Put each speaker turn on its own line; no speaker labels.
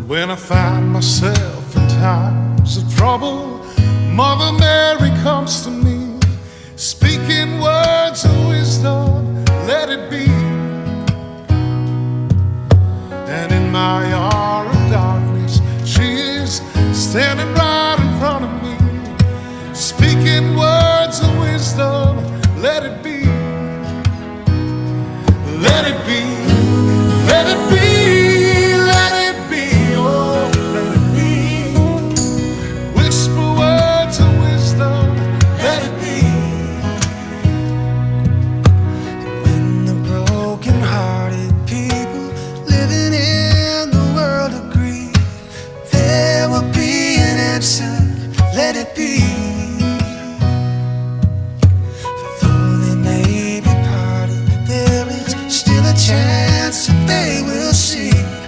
When I find myself in times of trouble, Mother Mary comes to me, speaking words of wisdom, let it be. And in my hour of darkness, she is standing